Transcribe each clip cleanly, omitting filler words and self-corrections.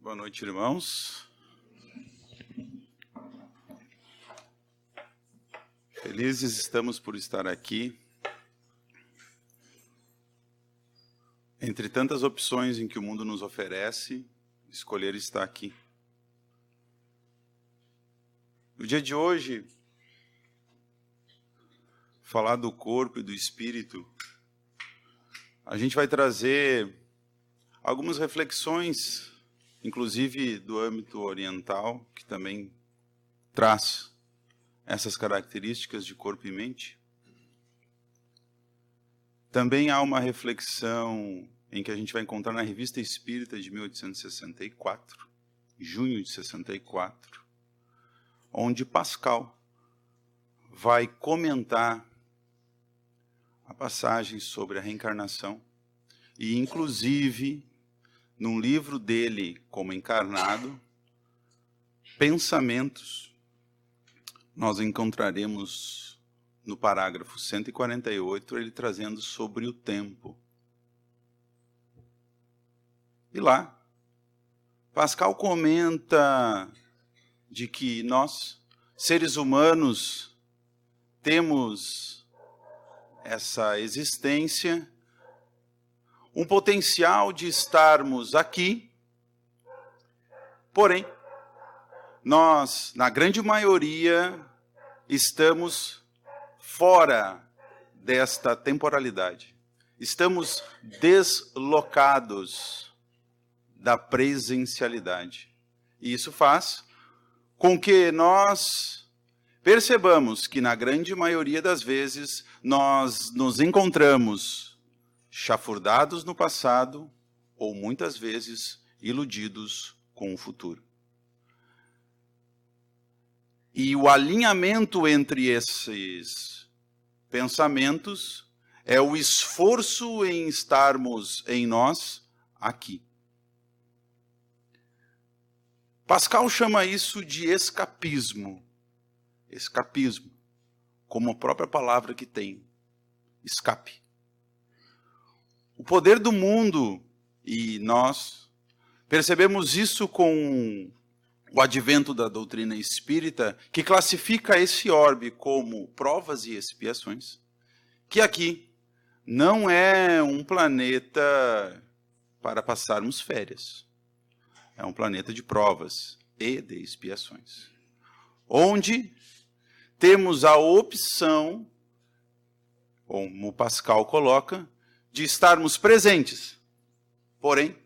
Boa noite, irmãos. Felizes estamos por estar aqui. Entre tantas opções em que o mundo nos oferece, escolher estar aqui. No dia de hoje, falar do corpo e do espírito, a gente vai trazer algumas reflexões, inclusive do âmbito oriental, que também traz essas características de corpo e mente. Também há uma reflexão em que a gente vai encontrar na Revista Espírita de 1864, junho de 64, onde Pascal vai comentar a passagem sobre a reencarnação e, inclusive, num livro dele como encarnado, Pensamentos, nós encontraremos no parágrafo 148 ele trazendo sobre o tempo. E lá, Pascal comenta de que nós, seres humanos, temos essa existência, um potencial de estarmos aqui, porém, nós, na grande maioria, estamos fora desta temporalidade. Estamos deslocados da presencialidade. E isso faz com que nós percebamos que, na grande maioria das vezes, nós nos encontramos chafurdados no passado ou, muitas vezes, iludidos com o futuro. E o alinhamento entre esses pensamentos é o esforço em estarmos em nós aqui. Pascal chama isso de escapismo. Escapismo, como a própria palavra que tem, escape. O poder do mundo, e nós percebemos isso com o advento da doutrina espírita, que classifica esse orbe como provas e expiações, que aqui não é um planeta para passarmos férias. É um planeta de provas e de expiações, onde temos a opção, como Pascal coloca, de estarmos presentes. Porém,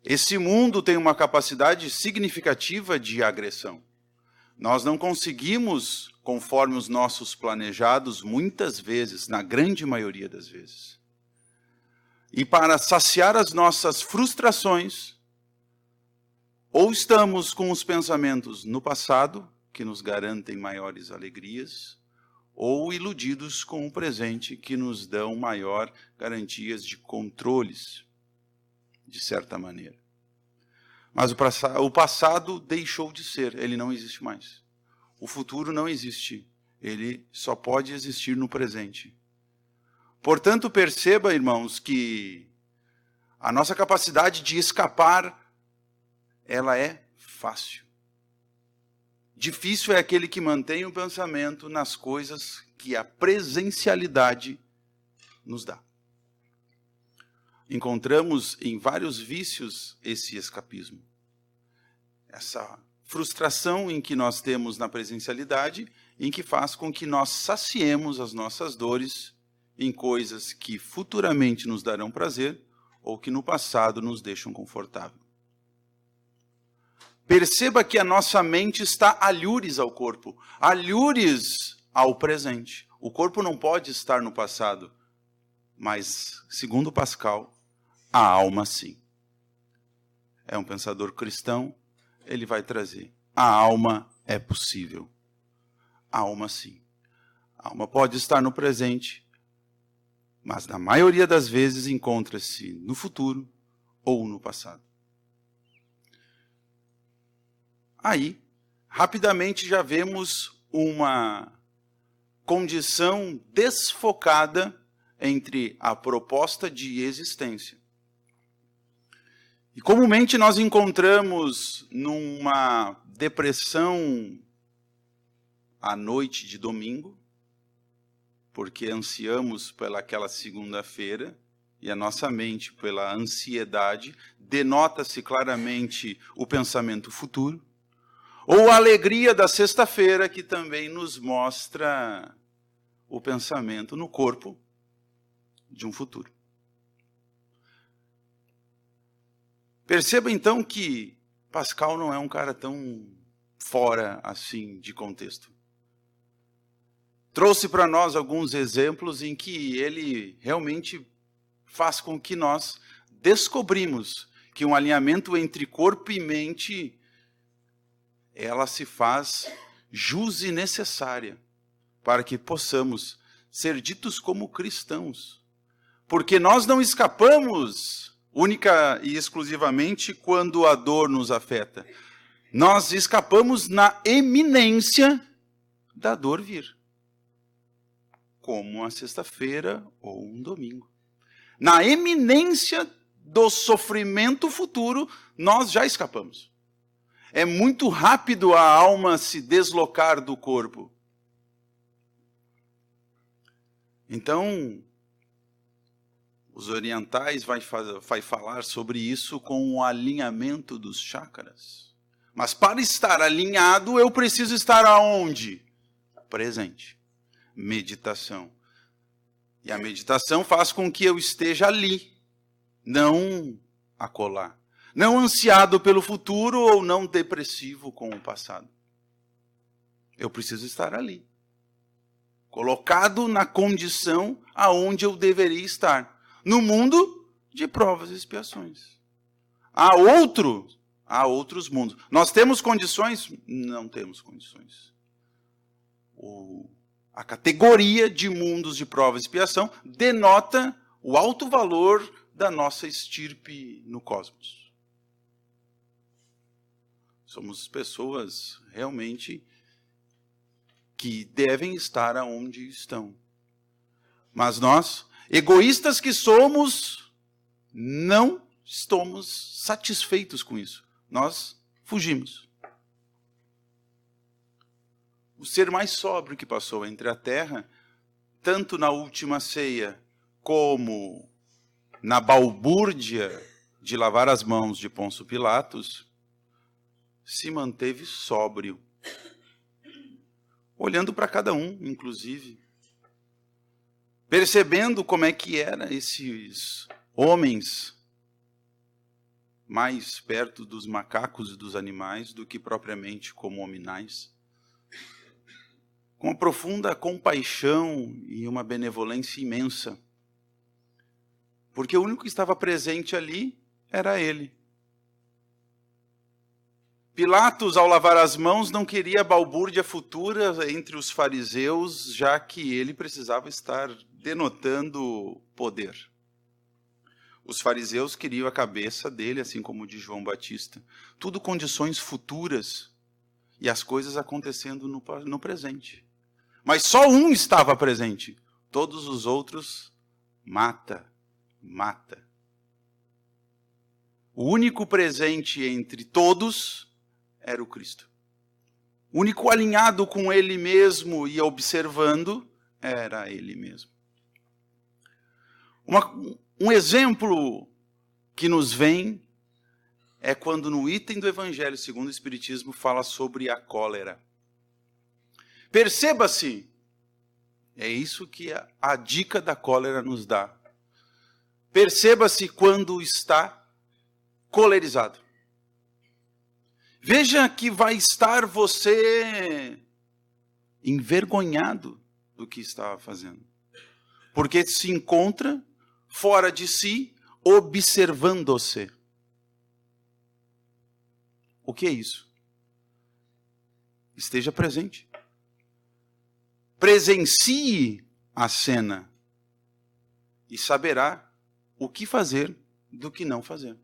esse mundo tem uma capacidade significativa de agressão. Nós não conseguimos, conforme os nossos planejados, muitas vezes, na grande maioria das vezes. E para saciar as nossas frustrações, ou estamos com os pensamentos no passado, que nos garantem maiores alegrias, ou iludidos com o presente, que nos dão maior garantias de controles, de certa maneira. Mas o passado deixou de ser, ele não existe mais. O futuro não existe, ele só pode existir no presente. Portanto, perceba, irmãos, que a nossa capacidade de escapar, ela é fácil. Difícil é aquele que mantém o pensamento nas coisas que a presencialidade nos dá. Encontramos em vários vícios esse escapismo. Essa frustração em que nós temos na presencialidade, em que faz com que nós saciemos as nossas dores em coisas que futuramente nos darão prazer ou que no passado nos deixam confortável. Perceba que a nossa mente está alhures ao corpo, alhures ao presente. O corpo não pode estar no passado, mas, segundo Pascal, a alma sim. É um pensador cristão, ele vai trazer. A alma é possível. A alma sim. A alma pode estar no presente, mas na maioria das vezes encontra-se no futuro ou no passado. Aí, rapidamente já vemos uma condição desfocada entre a proposta de existência, E comumente nós encontramos numa depressão à noite de domingo, porque ansiamos pelaquela segunda-feira, e a nossa mente, pela ansiedade, denota-se claramente o pensamento futuro, ou a alegria da sexta-feira, que também nos mostra o pensamento no corpo de um futuro. Perceba então que Pascal não é um cara tão fora assim de contexto. Trouxe para nós alguns exemplos em que ele realmente faz com que nós descobrimos que um alinhamento entre corpo e mente, ela se faz jus e necessária para que possamos ser ditos como cristãos. Porque nós não escapamos única e exclusivamente quando a dor nos afeta. Nós escapamos na iminência da dor vir. Como uma sexta-feira ou um domingo. Na iminência do sofrimento futuro, nós já escapamos. É muito rápido a alma se deslocar do corpo. Então, os orientais vai falar sobre isso com o alinhamento dos chakras. Mas para estar alinhado, eu preciso estar aonde? Presente. Meditação. E a meditação faz com que eu esteja ali, não acolá. Não ansiado pelo futuro ou não depressivo com o passado. Eu preciso estar ali. Colocado na condição aonde eu deveria estar. No mundo de provas e expiações. Há outros mundos. Nós temos condições? Não temos condições. A categoria de mundos de prova e expiação denota o alto valor da nossa estirpe no cosmos. Somos pessoas realmente que devem estar aonde estão. Mas nós, egoístas que somos, não estamos satisfeitos com isso. Nós fugimos. O ser mais sóbrio que passou entre a terra, tanto na última ceia, como na balbúrdia de lavar as mãos de Pôncio Pilatos, se manteve sóbrio. Olhando para cada um, inclusive. Percebendo como é que eram esses homens mais perto dos macacos e dos animais do que propriamente como hominais. Com uma profunda compaixão e uma benevolência imensa. Porque o único que estava presente ali era ele. Pilatos, ao lavar as mãos, não queria balbúrdia futura entre os fariseus, já que ele precisava estar denotando poder. Os fariseus queriam a cabeça dele, assim como de João Batista. Tudo condições futuras e as coisas acontecendo no presente. Mas só um estava presente. Todos os outros, mata. O único presente entre todos era o Cristo. O único alinhado com ele mesmo e observando era ele mesmo. Um exemplo que nos vem é quando no item do Evangelho segundo o Espiritismo fala sobre a cólera. Perceba-se, é isso que a dica da cólera nos dá. Perceba-se quando está colerizado. Veja que vai estar você envergonhado do que estava fazendo. Porque se encontra fora de si, observando-se. O que é isso? Esteja presente. Presencie a cena e saberá o que fazer do que não fazer.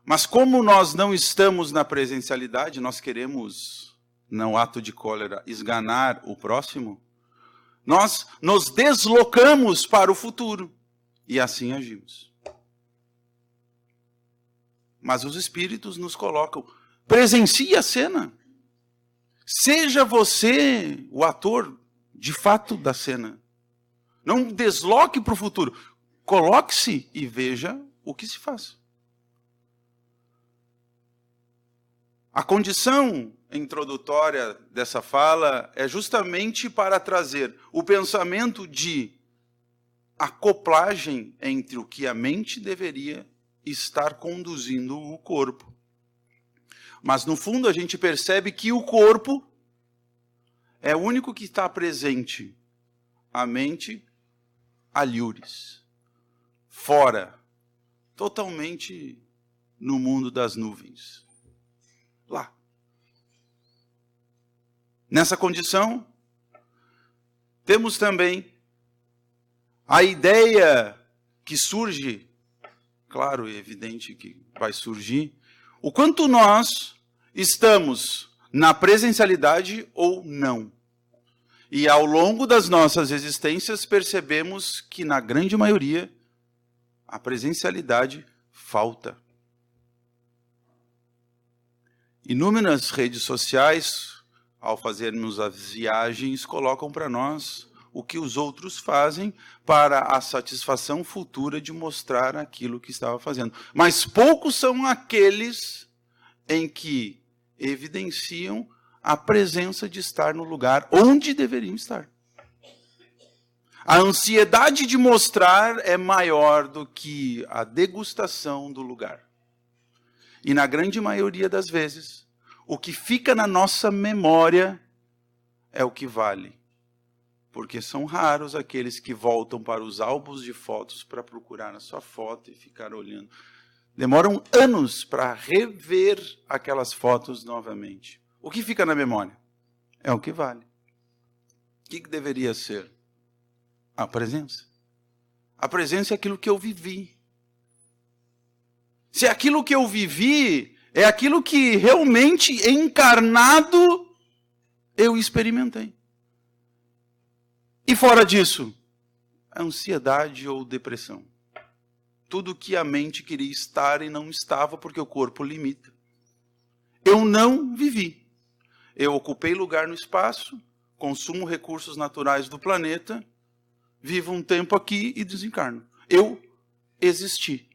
Mas como nós não estamos na presencialidade, nós queremos, no ato de cólera, esganar o próximo, nós nos deslocamos para o futuro e assim agimos. mas os espíritos nos colocam. Presencie a cena. Seja você o ator, de fato, da cena. Não desloque para o futuro. Coloque-se e veja o que se faz. A condição introdutória dessa fala é justamente para trazer o pensamento de acoplagem entre o que a mente deveria estar conduzindo o corpo. Mas, no fundo, a gente percebe que o corpo é o único que está presente. A mente, alhures. Fora. Totalmente no mundo das nuvens. Lá. Nessa condição, temos também a ideia que surge, claro e evidente que vai surgir, o quanto nós estamos na presencialidade ou não. E ao longo das nossas existências percebemos que na grande maioria a presencialidade falta. Inúmeras redes sociais, ao fazermos as viagens, colocam para nós o que os outros fazem para a satisfação futura de mostrar aquilo que estava fazendo. Mas poucos são aqueles em que evidenciam a presença de estar no lugar onde deveriam estar. A ansiedade de mostrar é maior do que a degustação do lugar. E na grande maioria das vezes, o que fica na nossa memória é o que vale. Porque são raros aqueles que voltam para os álbuns de fotos para procurar a sua foto e ficar olhando. Demoram anos para rever aquelas fotos novamente. O que fica na memória é o que vale. O que deveria ser? A presença. A presença é aquilo que eu vivi. Se aquilo que eu vivi é aquilo que realmente encarnado eu experimentei. E fora disso, ansiedade ou depressão. Tudo que a mente queria estar e não estava porque o corpo limita. Eu não vivi. Eu ocupei lugar no espaço, consumo recursos naturais do planeta, vivo um tempo aqui e desencarno. Eu existi.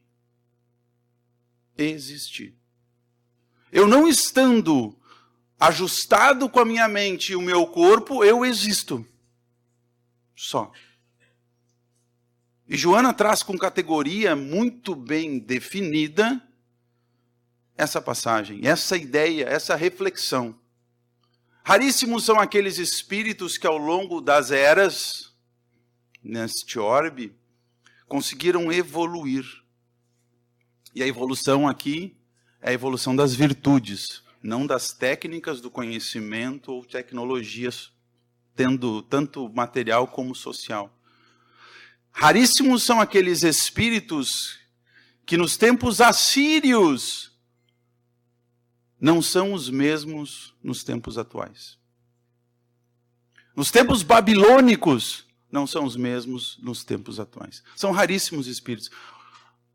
Existi. Eu não estando ajustado com a minha mente e o meu corpo, eu existo. Só. E Joana traz com categoria muito bem definida essa passagem, essa ideia, essa reflexão. Raríssimos são aqueles espíritos que ao longo das eras, neste orbe, conseguiram evoluir. E a evolução aqui é a evolução das virtudes, não das técnicas do conhecimento ou tecnologias, tendo tanto material como social. Raríssimos são aqueles espíritos que nos tempos assírios não são os mesmos nos tempos atuais. Nos tempos babilônicos não são os mesmos nos tempos atuais. São raríssimos espíritos.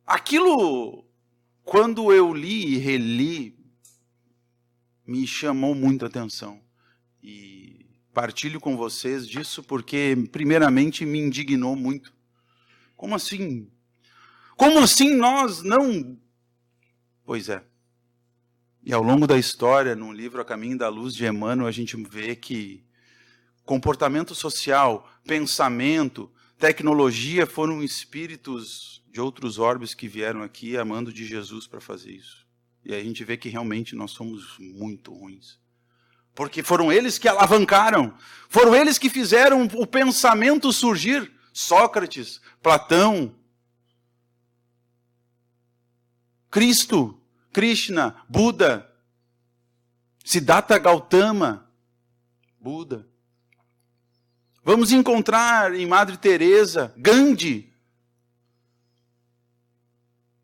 Aquilo, quando eu li e reli, me chamou muita atenção. E partilho com vocês disso porque, primeiramente, me indignou muito. Como assim? Como assim nós não... Pois é. E ao longo da história, no livro A Caminho da Luz de Emmanuel, a gente vê que comportamento social, pensamento, tecnologia foram espíritos de outros orbes que vieram aqui amando de Jesus para fazer isso. E aí a gente vê que realmente nós somos muito ruins. Porque foram eles que alavancaram, foram eles que fizeram o pensamento surgir. Sócrates, Platão, Cristo, Krishna, Buda, Siddhartha Gautama, Buda. Vamos encontrar em Madre Teresa, Gandhi.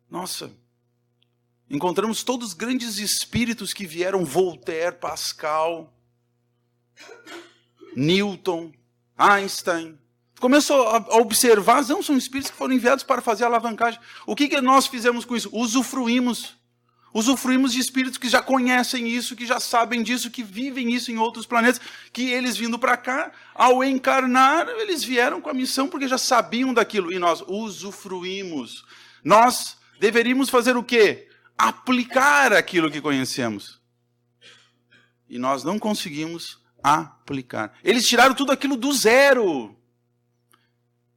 Nossa, encontramos todos os grandes espíritos que vieram, Voltaire, Pascal, Newton, Einstein. Começou a observar, não, são espíritos que foram enviados para fazer a alavancagem. O que nós fizemos com isso? Usufruímos Usufruímos de espíritos que já conhecem isso, que já sabem disso, que vivem isso em outros planetas, que eles vindo para cá, ao encarnar, eles vieram com a missão porque já sabiam daquilo. E nós usufruímos. Nós deveríamos fazer o quê? Aplicar aquilo que conhecemos. E nós não conseguimos aplicar. Eles tiraram tudo aquilo do zero.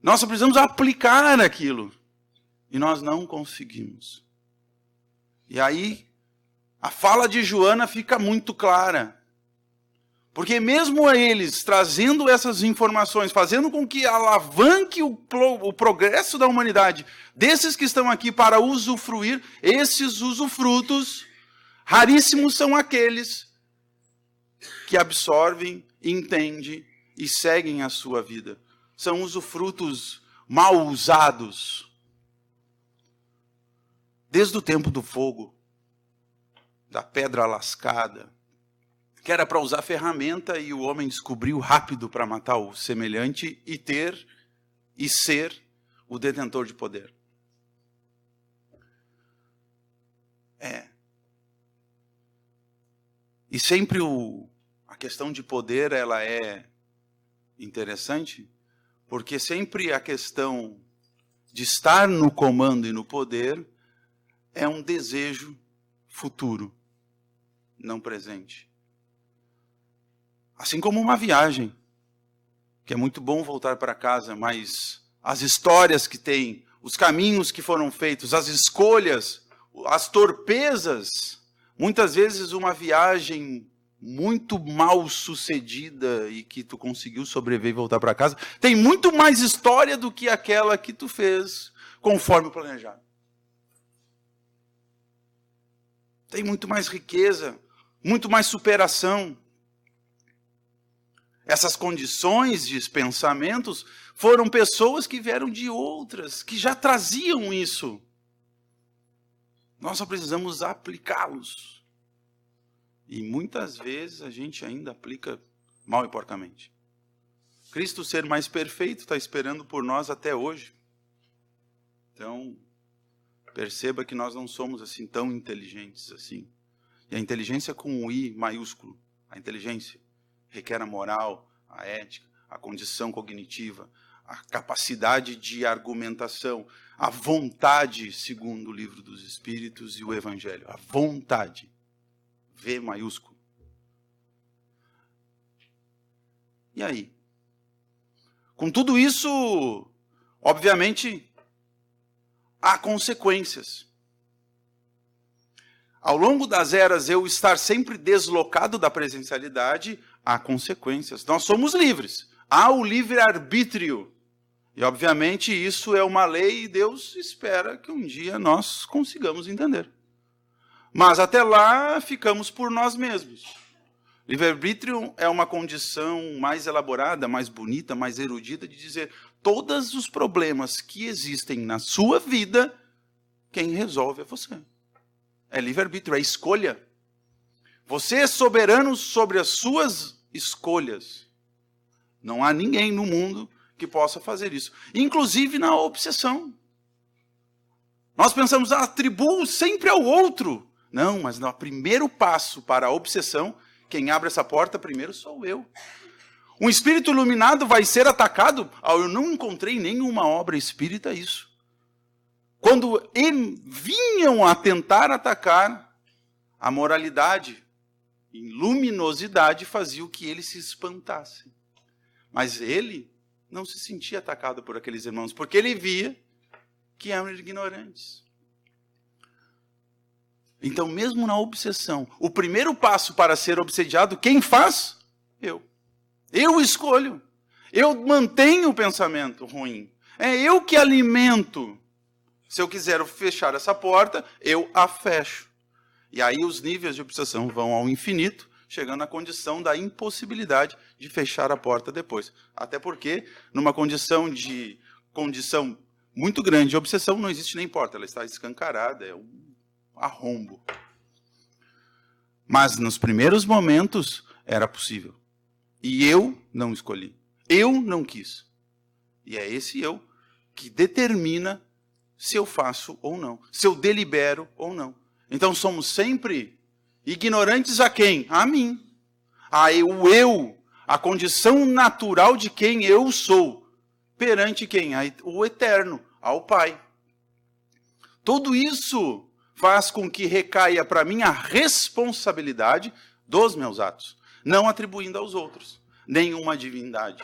Nós só precisamos aplicar aquilo. E nós não conseguimos. E aí, a fala de Joana fica muito clara. Porque mesmo eles trazendo essas informações, fazendo com que alavanque o progresso da humanidade, desses que estão aqui para usufruir, esses usufrutos, raríssimos são aqueles que absorvem, entendem e seguem a sua vida. São usufrutos mal usados. Desde o tempo do fogo, da pedra lascada, que era para usar ferramenta e o homem descobriu rápido para matar o semelhante e ter e ser o detentor de poder. E sempre a questão de poder, ela é interessante, porque sempre a questão de estar no comando e no poder é um desejo futuro, não presente. Assim como uma viagem, que é muito bom voltar para casa, mas as histórias que tem, os caminhos que foram feitos, as escolhas, as torpezas, muitas vezes uma viagem muito mal sucedida e que tu conseguiu sobreviver e voltar para casa, tem muito mais história do que aquela que tu fez conforme o planejado. Tem muito mais riqueza, muito mais superação. Essas condições de pensamentos foram pessoas que vieram de outras, que já traziam isso. Nós só precisamos aplicá-los. E muitas vezes a gente ainda aplica mal e porcamente. Cristo, ser mais perfeito, está esperando por nós até hoje. Então, perceba que nós não somos assim tão inteligentes assim. E a inteligência com um I maiúsculo, a inteligência requer a moral, a ética, a condição cognitiva, a capacidade de argumentação, a vontade, segundo o livro dos Espíritos e o Evangelho. A vontade. V maiúsculo. E aí? Com tudo isso, obviamente, há consequências. Ao longo das eras, eu estar sempre deslocado da presencialidade, há consequências. Nós somos livres. Há o livre-arbítrio. E, obviamente, isso é uma lei e Deus espera que um dia nós consigamos entender. Mas, até lá, ficamos por nós mesmos. Livre-arbítrio é uma condição mais elaborada, mais bonita, mais erudita de dizer todos os problemas que existem na sua vida, quem resolve é você. É livre-arbítrio, é escolha. Você é soberano sobre as suas escolhas. Não há ninguém no mundo que possa fazer isso. Inclusive na obsessão. Nós pensamos, atribuo sempre ao outro. Não, mas no primeiro passo para a obsessão, quem abre essa porta primeiro sou eu. Um espírito iluminado vai ser atacado? Eu não encontrei nenhuma obra espírita isso. Quando vinham a tentar atacar, a moralidade e luminosidade fazia que ele se espantasse. Mas ele não se sentia atacado por aqueles irmãos, porque ele via que eram ignorantes. Então, mesmo na obsessão, o primeiro passo para ser obsediado, quem faz? Eu. Eu escolho. Eu mantenho o pensamento ruim. É eu que alimento. Se eu quiser fechar essa porta, eu a fecho. E aí os níveis de obsessão vão ao infinito, chegando à condição da impossibilidade de fechar a porta depois. Até porque, numa condição muito grande de obsessão, não existe nem porta, ela está escancarada, é um arrombo. Mas nos primeiros momentos era possível. E eu não escolhi. Eu não quis. E é esse eu que determina se eu faço ou não, se eu delibero ou não. Então somos sempre ignorantes a quem? A mim. O eu, a condição natural de quem eu sou. Perante quem? O eterno, ao Pai. Tudo isso faz com que recaia para mim a responsabilidade dos meus atos, não atribuindo aos outros nenhuma divindade.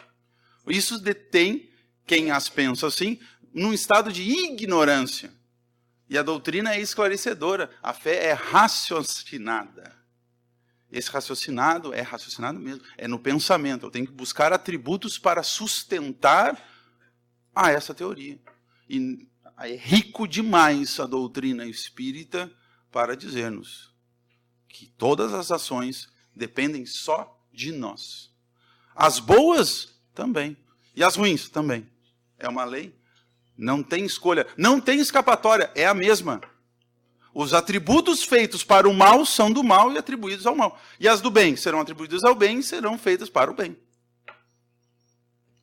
Isso detém quem as pensa assim num estado de ignorância. E a doutrina é esclarecedora, a fé é raciocinada. Esse raciocinado é raciocinado mesmo, é no pensamento. Eu tenho que buscar atributos para sustentar essa teoria. E é rico demais a doutrina espírita para dizer-nos que todas as ações dependem só de nós. As boas também. E as ruins também. É uma lei. Não tem escolha. Não tem escapatória. É a mesma. Os atributos feitos para o mal são do mal e atribuídos ao mal. E as do bem serão atribuídas ao bem e serão feitas para o bem.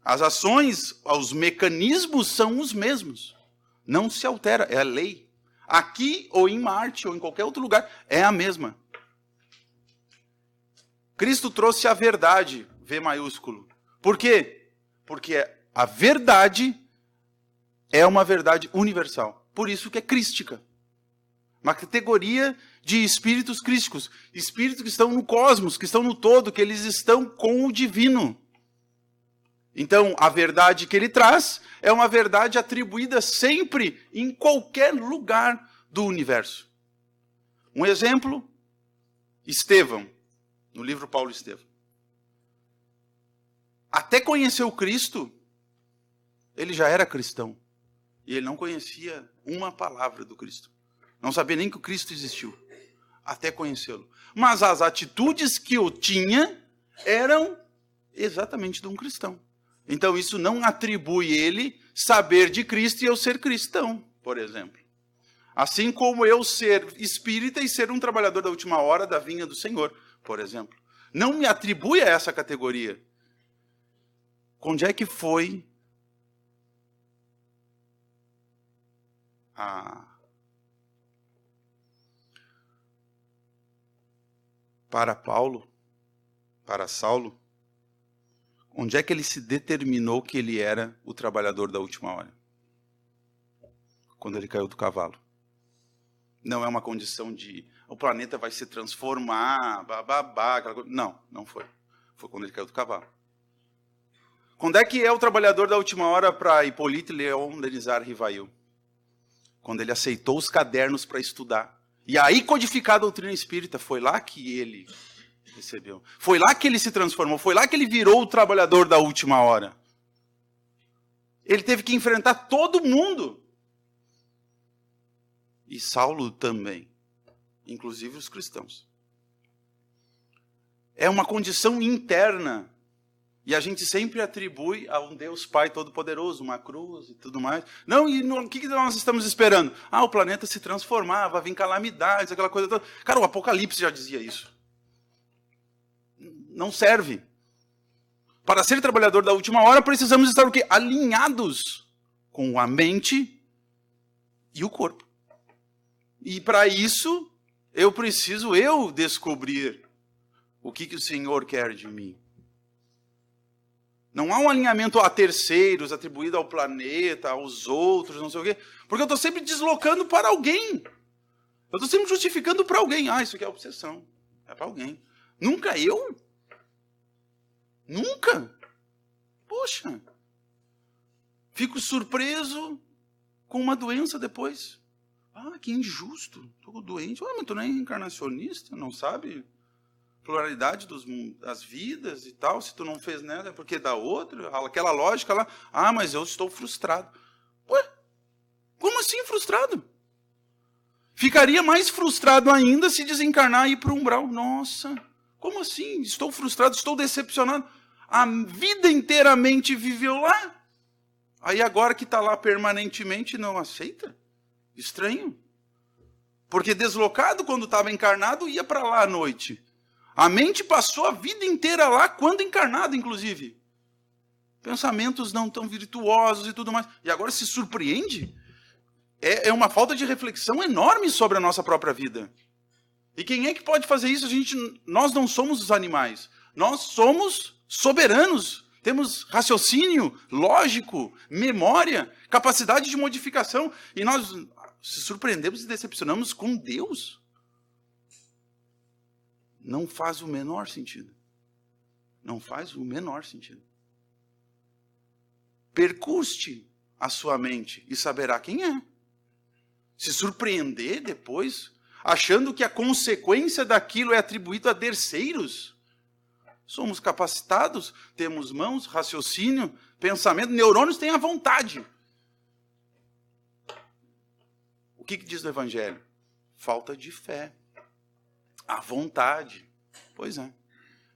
As ações, os mecanismos são os mesmos. Não se altera. É a lei. Aqui ou em Marte ou em qualquer outro lugar é a mesma. Cristo trouxe a verdade, V maiúsculo. Por quê? Porque a verdade é uma verdade universal. Por isso que é crística. Uma categoria de espíritos crísticos. Espíritos que estão no cosmos, que estão no todo, que eles estão com o divino. Então, a verdade que ele traz é uma verdade atribuída sempre em qualquer lugar do universo. Um exemplo, Estevão, no livro Paulo e Estevão. Até conhecer o Cristo, ele já era cristão. E ele não conhecia uma palavra do Cristo. Não sabia nem que o Cristo existiu. Até conhecê-lo. Mas as atitudes que eu tinha eram exatamente de um cristão. Então isso não atribui ele saber de Cristo e eu ser cristão, por exemplo. Assim como eu ser espírita e ser um trabalhador da última hora da vinha do Senhor, por exemplo. Não me atribui a essa categoria. Onde é que foi para Paulo, para Saulo, onde é que ele se determinou que ele era o trabalhador da última hora? Quando ele caiu do cavalo. Não é uma condição de o planeta vai se transformar, bababá, aquela coisa. Não, não foi. Foi quando ele caiu do cavalo. Quando é que é o trabalhador da última hora para Hipólito Leon Denizar Rivail? Quando ele aceitou os cadernos para estudar. E aí codificar a doutrina espírita, foi lá que ele recebeu. Foi lá que ele se transformou, foi lá que ele virou o trabalhador da última hora. Ele teve que enfrentar todo mundo. E Saulo também, inclusive os cristãos. É uma condição interna. E a gente sempre atribui a um Deus Pai Todo-Poderoso, uma cruz e tudo mais. Não, e o que nós estamos esperando? O planeta se transformar, vai vir calamidades, aquela coisa toda. Cara, o Apocalipse já dizia isso. Não serve. Para ser trabalhador da última hora, precisamos estar o quê? Alinhados com a mente e o corpo. E para isso, eu preciso descobrir o que o Senhor quer de mim. Não há um alinhamento a terceiros, atribuído ao planeta, aos outros, não sei o quê. Porque eu estou sempre deslocando para alguém. Eu estou sempre justificando para alguém. Isso aqui é obsessão. É para alguém. Nunca eu? Nunca? Poxa. Fico surpreso com uma doença depois. Que injusto. Estou doente. Mas tu não é reencarnacionista? Não sabe? Pluralidade das vidas e tal, se tu não fez nada é porque da outra, aquela lógica lá, mas eu estou frustrado. Ué, como assim frustrado? Ficaria mais frustrado ainda se desencarnar e ir para o umbral. Nossa, como assim? Estou frustrado, estou decepcionado. A vida inteiramente viveu lá. Aí agora que está lá permanentemente não aceita? Estranho. Porque deslocado quando estava encarnado ia para lá à noite. A mente passou a vida inteira lá, quando encarnado, inclusive. Pensamentos não tão virtuosos e tudo mais. E agora se surpreende? é uma falta de reflexão enorme sobre a nossa própria vida. E quem é que pode fazer isso? Nós não somos os animais. Nós somos soberanos. Temos raciocínio lógico, memória, capacidade de modificação. E nós se surpreendemos e decepcionamos com Deus. Não faz o menor sentido. Não faz o menor sentido. Percuste a sua mente e saberá quem é. Se surpreender depois, achando que a consequência daquilo é atribuído a terceiros. Somos capacitados, temos mãos, raciocínio, pensamento, neurônios têm a vontade. O que diz o Evangelho? Falta de fé. A vontade. Pois é.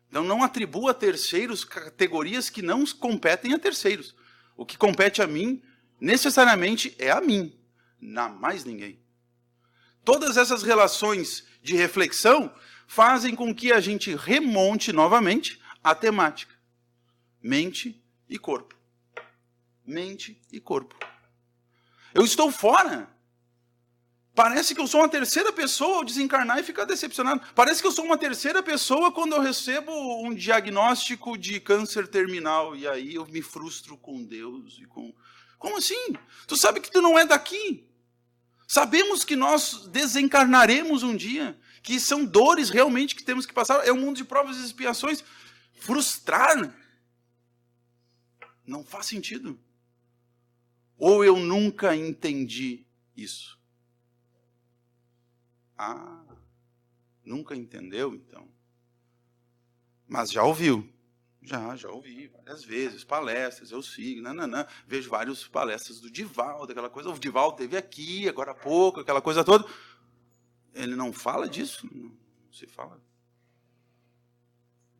Então não atribua a terceiros categorias que não competem a terceiros. O que compete a mim, necessariamente, é a mim. Não mais ninguém. Todas essas relações de reflexão fazem com que a gente remonte novamente a temática. Mente e corpo. Mente e corpo. Eu estou fora. Parece que eu sou uma terceira pessoa ao desencarnar e ficar decepcionado. Parece que eu sou uma terceira pessoa quando eu recebo um diagnóstico de câncer terminal. E aí eu me frustro com Deus. Como assim? Tu sabe que tu não é daqui. Sabemos que nós desencarnaremos um dia. Que são dores realmente que temos que passar. É um mundo de provas e expiações. Frustrar não faz sentido. Ou eu nunca entendi isso. Ah, nunca entendeu, então. Mas já ouviu. Já ouvi várias vezes, palestras, eu sigo, vejo várias palestras do Divaldo, aquela coisa, o Divaldo esteve aqui, agora há pouco, aquela coisa toda. Ele não fala disso, não se fala.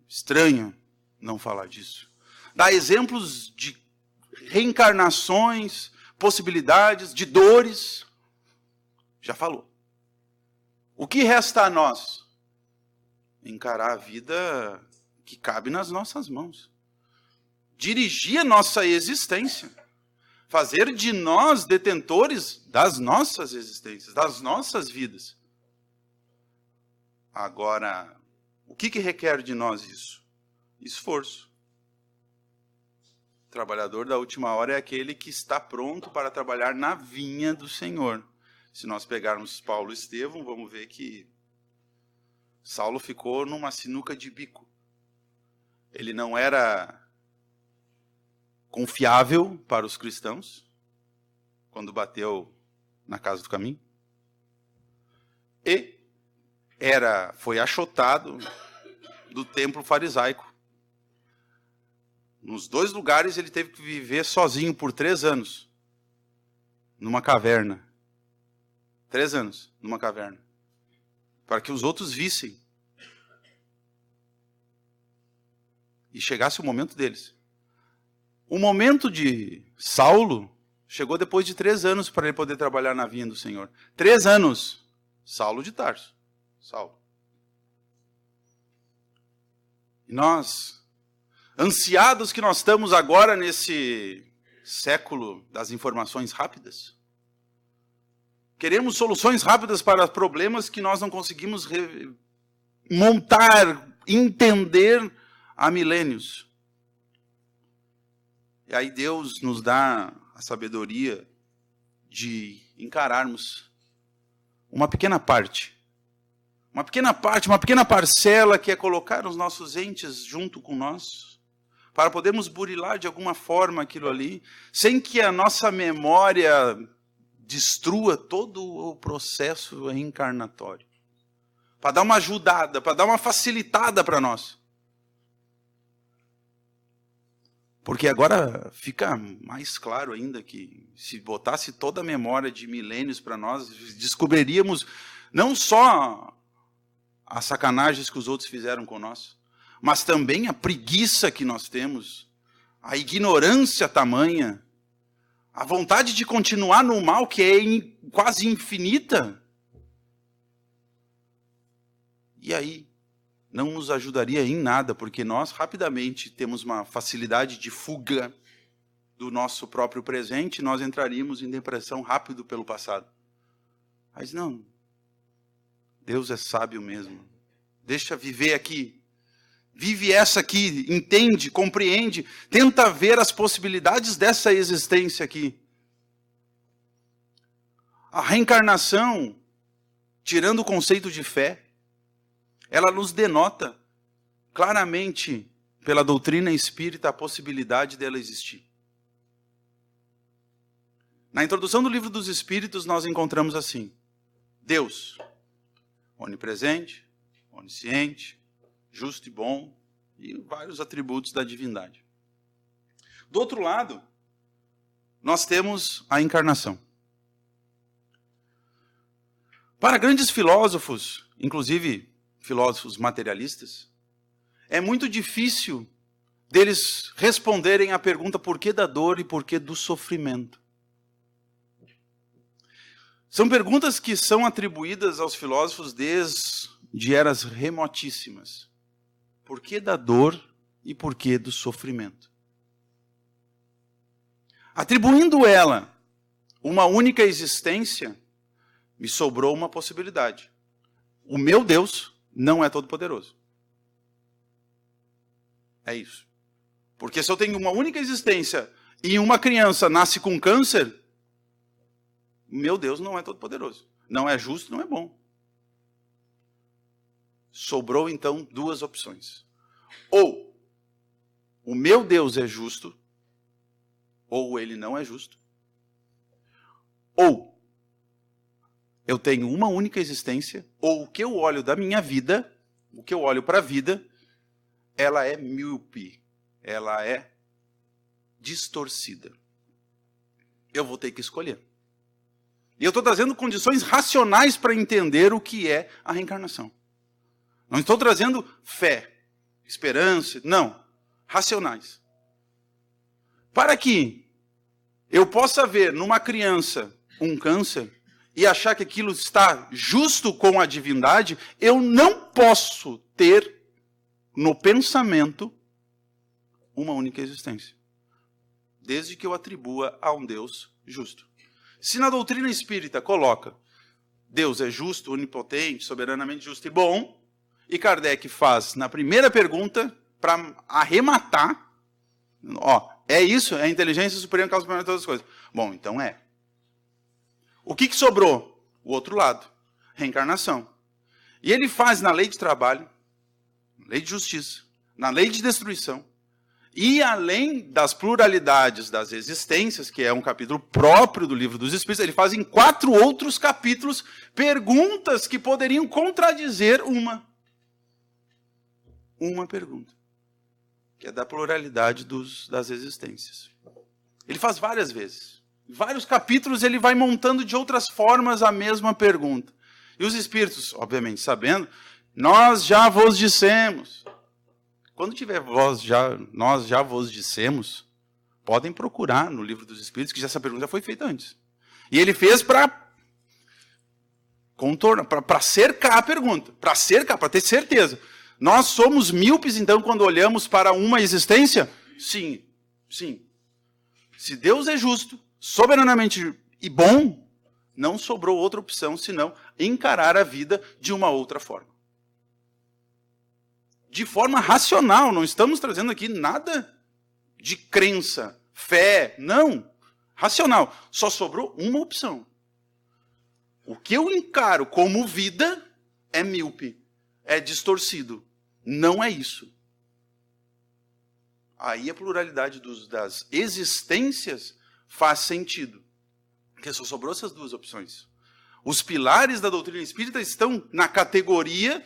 Estranho não falar disso. Dá exemplos de reencarnações, possibilidades, de dores. Já falou. O que resta a nós? Encarar a vida que cabe nas nossas mãos. Dirigir a nossa existência. Fazer de nós detentores das nossas existências, das nossas vidas. Agora, o que requer de nós isso? Esforço. O trabalhador da última hora é aquele que está pronto para trabalhar na vinha do Senhor. Se nós pegarmos Paulo e Estevão, vamos ver que Saulo ficou numa sinuca de bico. Ele não era confiável para os cristãos, quando bateu na casa do caminho. E foi achotado do templo farisaico. Nos dois lugares ele teve que viver sozinho por 3 anos, numa caverna. 3 anos numa caverna. Para que os outros vissem. E chegasse o momento deles. O momento de Saulo chegou depois de 3 anos para ele poder trabalhar na vinha do Senhor. 3 anos. Saulo de Tarso. Saulo. E nós, ansiados que nós estamos agora nesse século das informações rápidas, queremos soluções rápidas para problemas que nós não conseguimos montar, entender há milênios. E aí Deus nos dá a sabedoria de encararmos uma pequena parte, uma pequena parcela que é colocar os nossos entes junto com nós, para podermos burilar de alguma forma aquilo ali, sem que a nossa memória destrua todo o processo reencarnatório. Para dar uma ajudada, para dar uma facilitada para nós. Porque agora fica mais claro ainda que se botasse toda a memória de milênios para nós, descobriríamos não só as sacanagens que os outros fizeram com nós, mas também a preguiça que nós temos, a ignorância tamanha, a vontade de continuar no mal que é quase infinita. E aí, não nos ajudaria em nada, porque nós rapidamente temos uma facilidade de fuga, do nosso próprio presente, nós entraríamos em depressão rápido pelo passado. Mas não. Deus é sábio mesmo. Deixa viver aqui. Vive essa aqui, entende, compreende, tenta ver as possibilidades dessa existência aqui. A reencarnação, tirando o conceito de fé, ela nos denota claramente, pela doutrina espírita, a possibilidade dela existir. Na introdução do Livro dos Espíritos, nós encontramos assim: Deus, onipresente, onisciente, justo e bom, e vários atributos da divindade. Do outro lado, nós temos a encarnação. Para grandes filósofos, inclusive filósofos materialistas, é muito difícil deles responderem à pergunta por que da dor e por que do sofrimento. São perguntas que são atribuídas aos filósofos desde eras remotíssimas. Por que da dor e por que do sofrimento? Atribuindo ela uma única existência, me sobrou uma possibilidade. O meu Deus não é todo-poderoso. É isso. Porque se eu tenho uma única existência e uma criança nasce com câncer, meu Deus não é todo-poderoso. Não é justo, não é bom. Sobrou então duas opções. Ou o meu Deus é justo, ou ele não é justo. Ou eu tenho uma única existência, ou o que eu olho da minha vida, o que eu olho para a vida, ela é míope, ela é distorcida. Eu vou ter que escolher. E eu estou trazendo condições racionais para entender o que é a reencarnação. Não estou trazendo fé, esperança, não. Racionais. Para que eu possa ver numa criança um câncer e achar que aquilo está justo com a divindade, eu não posso ter no pensamento uma única existência. Desde que eu atribua a um Deus justo. Se na doutrina espírita coloca Deus é justo, onipotente, soberanamente justo e bom, e Kardec faz na primeira pergunta, para arrematar, é isso? É a inteligência superior, causa superior de todas as coisas. Bom, então é. O que sobrou? O outro lado, reencarnação. E ele faz na lei de trabalho, lei de justiça, na lei de destruição, e além das pluralidades das existências, que é um capítulo próprio do Livro dos Espíritos, ele faz em 4 outros capítulos perguntas que poderiam contradizer uma pergunta, que é da pluralidade das existências. Ele faz várias vezes. Em vários capítulos ele vai montando de outras formas a mesma pergunta. E os espíritos, obviamente, sabendo, nós já vos dissemos. Quando tiver nós já vos dissemos, podem procurar no Livro dos Espíritos, que essa pergunta já foi feita antes. E ele fez para contornar, para cercar a pergunta, para ter certeza. Nós somos míopes, então, quando olhamos para uma existência? Sim, sim. Se Deus é justo, soberanamente e bom, não sobrou outra opção senão encarar a vida de uma outra forma. De forma racional, não estamos trazendo aqui nada de crença, fé, não. Racional. Só sobrou uma opção. O que eu encaro como vida é míope, é distorcido. Não é isso. Aí a pluralidade das existências faz sentido. Porque só sobrou essas duas opções. Os pilares da doutrina espírita estão na categoria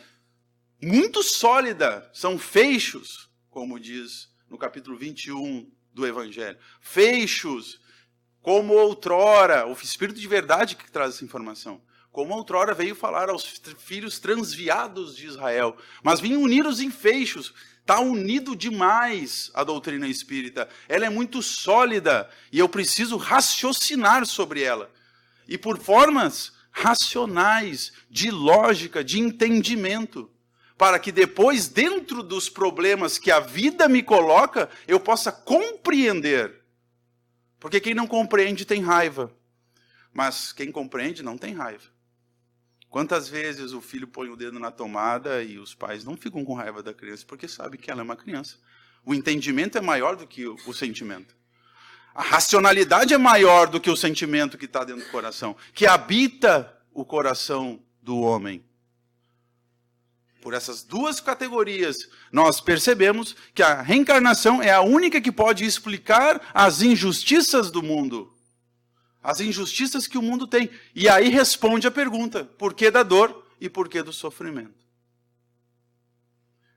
muito sólida, são feixos, como diz no capítulo 21 do Evangelho. Feixos, como outrora, o Espírito de verdade que traz essa informação, como outrora veio falar aos filhos transviados de Israel, mas vinham unidos em feixos. Está unido demais a doutrina espírita. Ela é muito sólida e eu preciso raciocinar sobre ela. E por formas racionais, de lógica, de entendimento, para que depois, dentro dos problemas que a vida me coloca, eu possa compreender Porque quem não compreende tem raiva. Mas quem compreende não tem raiva. Quantas vezes o filho põe o dedo na tomada e os pais não ficam com raiva da criança porque sabem que ela é uma criança. O entendimento é maior do que o sentimento. A racionalidade é maior do que o sentimento que está dentro do coração, que habita o coração do homem. Por essas duas categorias, nós percebemos que a reencarnação é a única que pode explicar as injustiças do mundo. As injustiças que o mundo tem. E aí responde a pergunta, por que da dor e por que do sofrimento?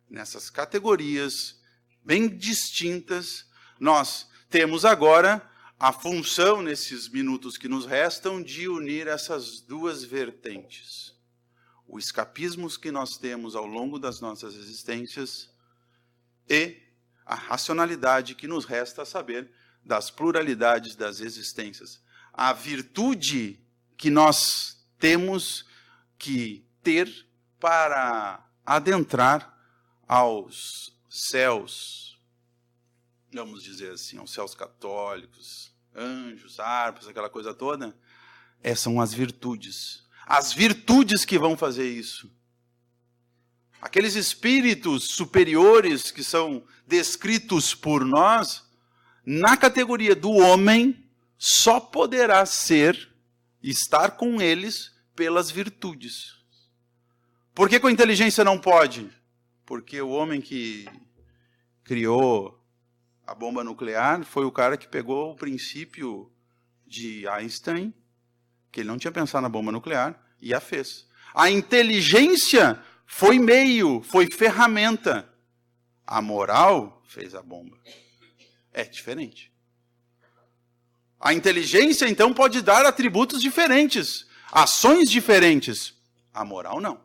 Nessas categorias bem distintas, nós temos agora a função, nesses minutos que nos restam, de unir essas duas vertentes. O escapismo que nós temos ao longo das nossas existências e a racionalidade que nos resta saber das pluralidades das existências. A virtude que nós temos que ter para adentrar aos céus, vamos dizer assim, aos céus católicos, anjos, harpas, aquela coisa toda, são as virtudes. As virtudes que vão fazer isso. Aqueles espíritos superiores que são descritos por nós, na categoria do homem, só poderá estar com eles pelas virtudes. Por que com a inteligência não pode? Porque o homem que criou a bomba nuclear foi o cara que pegou o princípio de Einstein, que ele não tinha pensado na bomba nuclear, e a fez. A inteligência foi meio, foi ferramenta. A moral fez a bomba. É diferente. A inteligência, então, pode dar atributos diferentes, ações diferentes. A moral, não.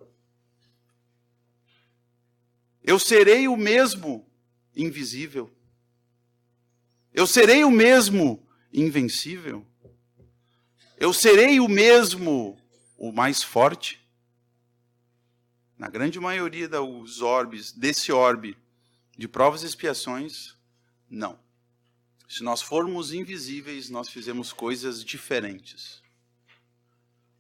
Eu serei o mesmo invisível. Eu serei o mesmo invencível. Eu serei o mesmo o mais forte. Na grande maioria dos orbes, desse orbe de provas e expiações, não. Se nós formos invisíveis, nós fizemos coisas diferentes.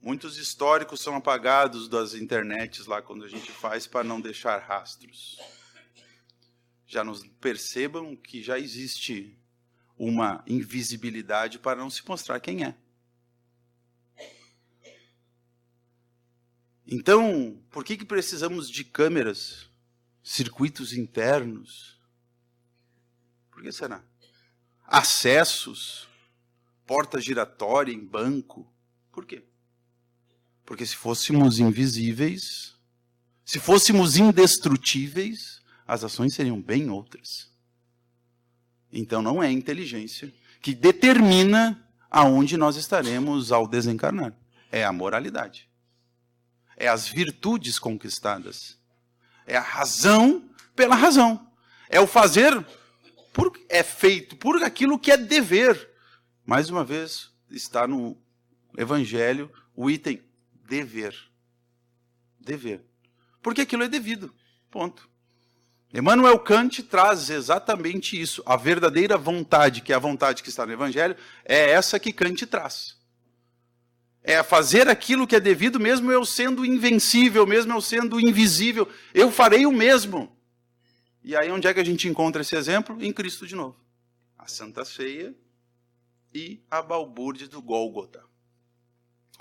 Muitos históricos são apagados das internets lá quando a gente faz para não deixar rastros. Já nos percebam que já existe uma invisibilidade para não se mostrar quem é. Então, por que precisamos de câmeras, circuitos internos? Por que será? Acessos, porta giratória em banco. Por quê? Porque se fôssemos invisíveis, se fôssemos indestrutíveis, as ações seriam bem outras. Então não é a inteligência que determina aonde nós estaremos ao desencarnar. É a moralidade. É as virtudes conquistadas. É a razão pela razão. É o fazer... é feito por aquilo que é dever. Mais uma vez, está no Evangelho o item dever. Dever. Porque aquilo é devido. Ponto. Immanuel Kant traz exatamente isso. A verdadeira vontade, que é a vontade que está no Evangelho, é essa que Kant traz. É fazer aquilo que é devido, mesmo eu sendo invencível, mesmo eu sendo invisível. Eu farei o mesmo. E aí onde é que a gente encontra esse exemplo? Em Cristo de novo. A Santa Ceia e a balbúrdia do Gólgota.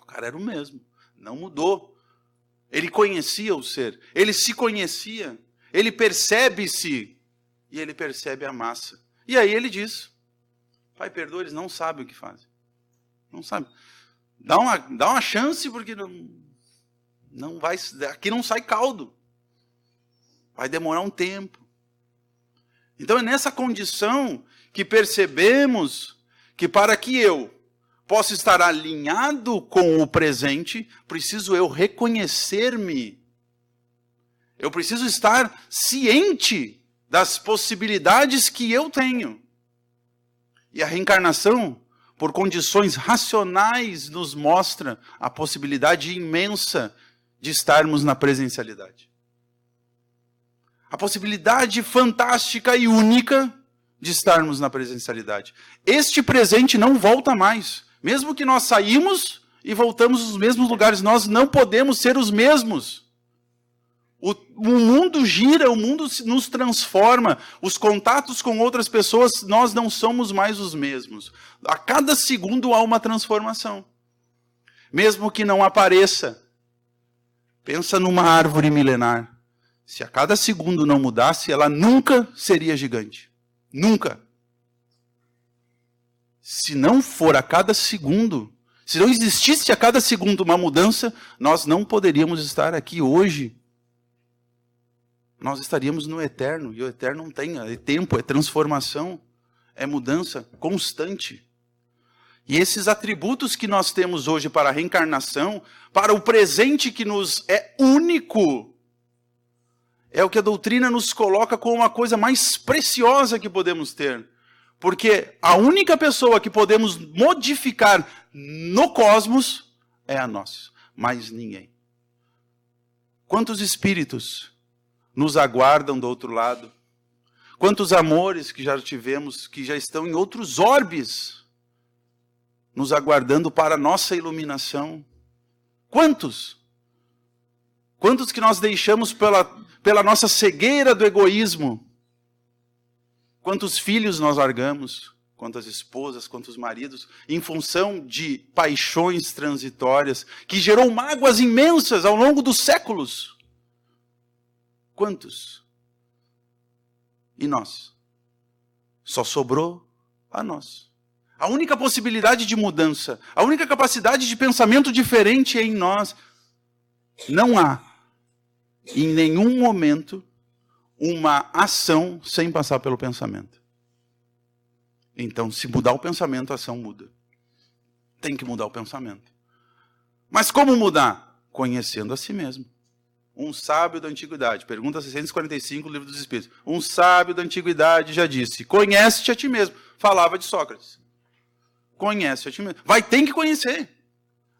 O cara era o mesmo, não mudou. Ele conhecia o ser, ele se conhecia, ele percebe-se e ele percebe a massa. E aí ele diz, Pai, perdoa, eles não sabem o que fazem. Não sabem. Dá uma chance porque não vai, aqui não sai caldo. Vai demorar um tempo. Então é nessa condição que percebemos que para que eu possa estar alinhado com o presente, preciso eu reconhecer-me. Eu preciso estar ciente das possibilidades que eu tenho. E a reencarnação, por condições racionais, nos mostra a possibilidade imensa de estarmos na presencialidade. A possibilidade fantástica e única de estarmos na presencialidade. Este presente não volta mais. Mesmo que nós saímos e voltamos nos mesmos lugares, nós não podemos ser os mesmos. O mundo gira, o mundo nos transforma. Os contatos com outras pessoas, nós não somos mais os mesmos. A cada segundo há uma transformação. Mesmo que não apareça. Pensa numa árvore milenar. Se a cada segundo não mudasse, ela nunca seria gigante. Nunca. Se não for a cada segundo, se não existisse a cada segundo uma mudança, nós não poderíamos estar aqui hoje. Nós estaríamos no eterno, e o eterno não tem, é tempo, é transformação, é mudança constante. E esses atributos que nós temos hoje para a reencarnação, para o presente que nos é único, é o que a doutrina nos coloca como a coisa mais preciosa que podemos ter. Porque a única pessoa que podemos modificar no cosmos é a nós, mais ninguém. Quantos espíritos nos aguardam do outro lado? Quantos amores que já tivemos, que já estão em outros orbes, nos aguardando para a nossa iluminação? Quantos? Quantos que nós deixamos pela nossa cegueira do egoísmo? Quantos filhos nós largamos? Quantas esposas, quantos maridos, em função de paixões transitórias, que gerou mágoas imensas ao longo dos séculos? Quantos? E nós? Só sobrou a nós. A única possibilidade de mudança, a única capacidade de pensamento diferente é em nós. Não há, em nenhum momento, uma ação sem passar pelo pensamento. Então, se mudar o pensamento, a ação muda. Tem que mudar o pensamento. Mas como mudar? Conhecendo a si mesmo. Um sábio da antiguidade, pergunta 645, Livro dos Espíritos. Um sábio da antiguidade já disse, conhece-te a ti mesmo. Falava de Sócrates. Conhece a ti mesmo. Vai ter que conhecer.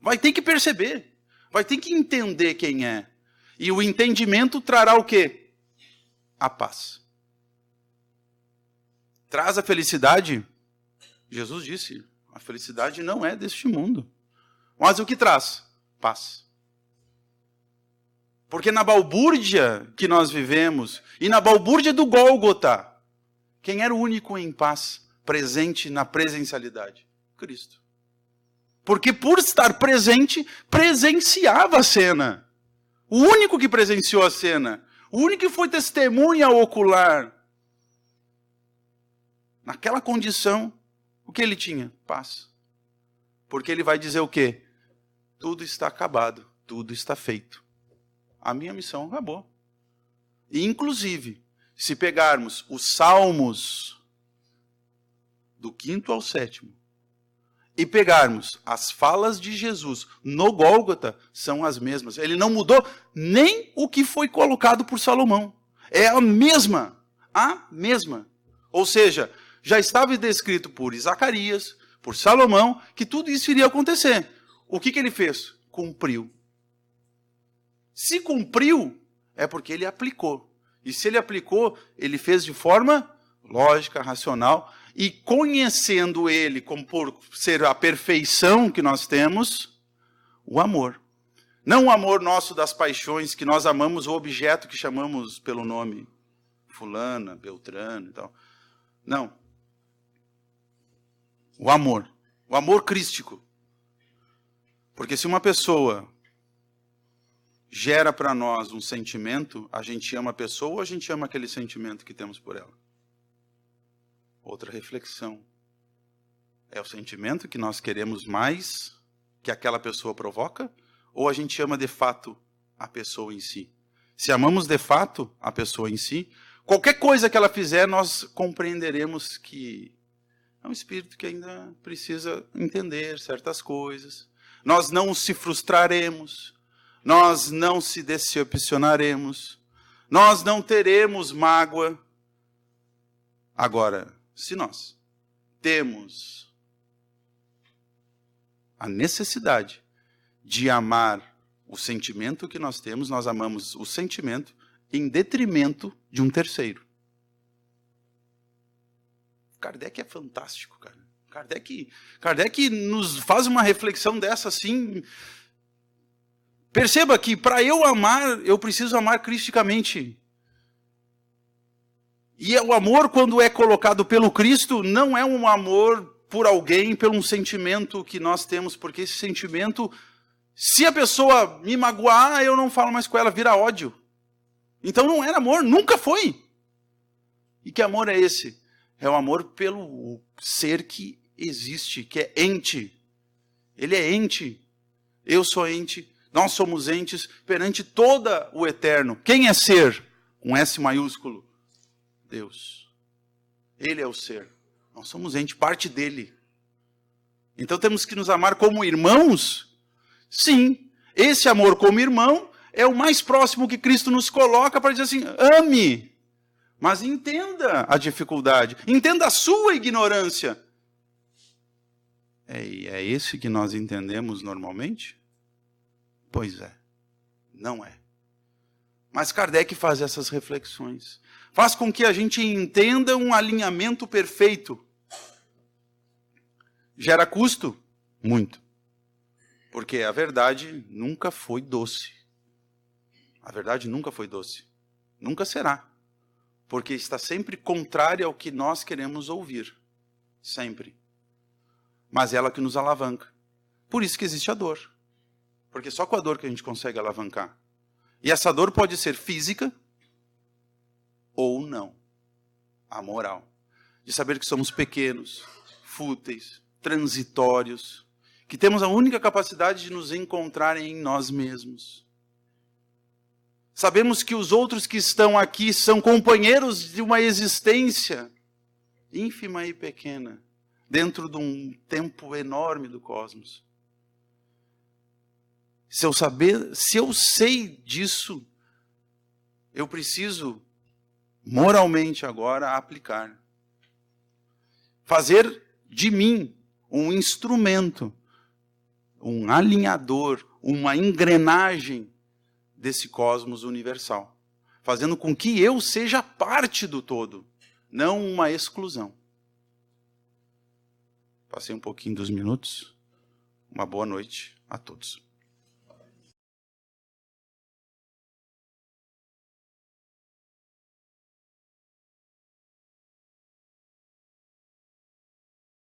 Vai ter que perceber. Vai ter que entender quem é. E o entendimento trará o quê? A paz. Traz a felicidade? Jesus disse, a felicidade não é deste mundo. Mas o que traz? Paz. Porque na balbúrdia que nós vivemos, e na balbúrdia do Gólgota, quem era o único em paz, presente na presencialidade? Cristo. Porque por estar presente, presenciava a cena. O único que presenciou a cena. O único que foi testemunha ocular. Naquela condição, o que ele tinha? Paz. Porque ele vai dizer o quê? Tudo está acabado, tudo está feito. A minha missão acabou. E, inclusive, se pegarmos os Salmos do 5º ao 7º, e pegarmos as falas de Jesus no Gólgota, são as mesmas. Ele não mudou nem o que foi colocado por Salomão. É a mesma. A mesma. Ou seja, já estava descrito por Zacarias, por Salomão, que tudo isso iria acontecer. O que ele fez? Cumpriu. Se cumpriu, é porque ele aplicou. E se ele aplicou, ele fez de forma lógica, racional, e conhecendo ele como por ser a perfeição que nós temos, o amor. Não o amor nosso das paixões, que nós amamos o objeto que chamamos pelo nome fulana, Beltrano e tal. Não. O amor crístico. Porque se uma pessoa gera para nós um sentimento, a gente ama a pessoa ou a gente ama aquele sentimento que temos por ela? Outra reflexão. É o sentimento que nós queremos mais que aquela pessoa provoca? Ou a gente ama de fato a pessoa em si? Se amamos de fato a pessoa em si, qualquer coisa que ela fizer, nós compreenderemos que é um espírito que ainda precisa entender certas coisas. Nós não se frustraremos. Nós não se decepcionaremos. Nós não teremos mágoa. Agora, se nós temos a necessidade de amar o sentimento que nós temos, nós amamos o sentimento em detrimento de um terceiro. Kardec é fantástico, cara. Kardec nos faz uma reflexão dessa assim. Perceba que para eu amar, eu preciso amar cristicamente. E o amor, quando é colocado pelo Cristo, não é um amor por alguém, pelo um sentimento que nós temos, porque esse sentimento, se a pessoa me magoar, eu não falo mais com ela, vira ódio. Então não era amor, nunca foi. E que amor é esse? É o amor pelo ser que existe, que é ente. Ele é ente. Eu sou ente. Nós somos entes perante todo o eterno. Quem é ser? Com S maiúsculo. Deus. Ele é o ser. Nós somos ente, parte dele. Então temos que nos amar como irmãos? Sim. Esse amor como irmão é o mais próximo que Cristo nos coloca para dizer assim, ame. Mas entenda a dificuldade. Entenda a sua ignorância. É esse que nós entendemos normalmente? Pois é, não é. Mas Kardec faz essas reflexões. Faz com que a gente entenda um alinhamento perfeito. Gera custo? Muito. Porque a verdade nunca foi doce. A verdade nunca foi doce. Nunca será. Porque está sempre contrária ao que nós queremos ouvir. Sempre. Mas ela que nos alavanca. Por isso que existe a dor. Porque só com a dor que a gente consegue alavancar. E essa dor pode ser física ou não. A moral. De saber que somos pequenos, fúteis, transitórios, que temos a única capacidade de nos encontrar em nós mesmos. Sabemos que os outros que estão aqui são companheiros de uma existência ínfima e pequena, dentro de um tempo enorme do cosmos. Se eu sei disso, eu preciso, moralmente agora, aplicar. Fazer de mim um instrumento, um alinhador, uma engrenagem desse cosmos universal. Fazendo com que eu seja parte do todo, não uma exclusão. Passei um pouquinho dos minutos. Uma boa noite a todos.